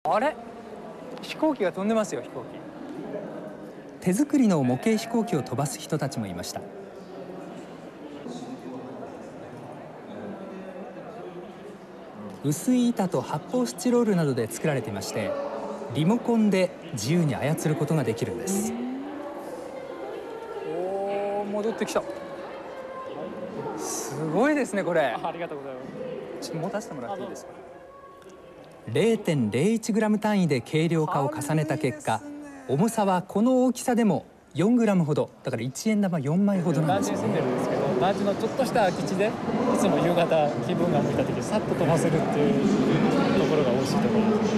あれ、飛行機が飛んでますよ。飛行機。手作りの模型飛行機を飛ばす人たちもいました。薄い板と発泡スチロールなどで作られていまして、リモコンで自由に操ることができるんです。おお、戻ってきた。すごいですね、これ。ありがとうございます。ちょっと持たせてもらっていいですか。0.01 グラム単位で軽量化を重ねた結果、重さはこの大きさでも4グラムほど、だから1円玉4枚ほどなんですよ団地に住んでね。るんですけど、団地のちょっとした空き地でいつも夕方気分が向いた時さっと飛ばせるっていうところが美味しいところです。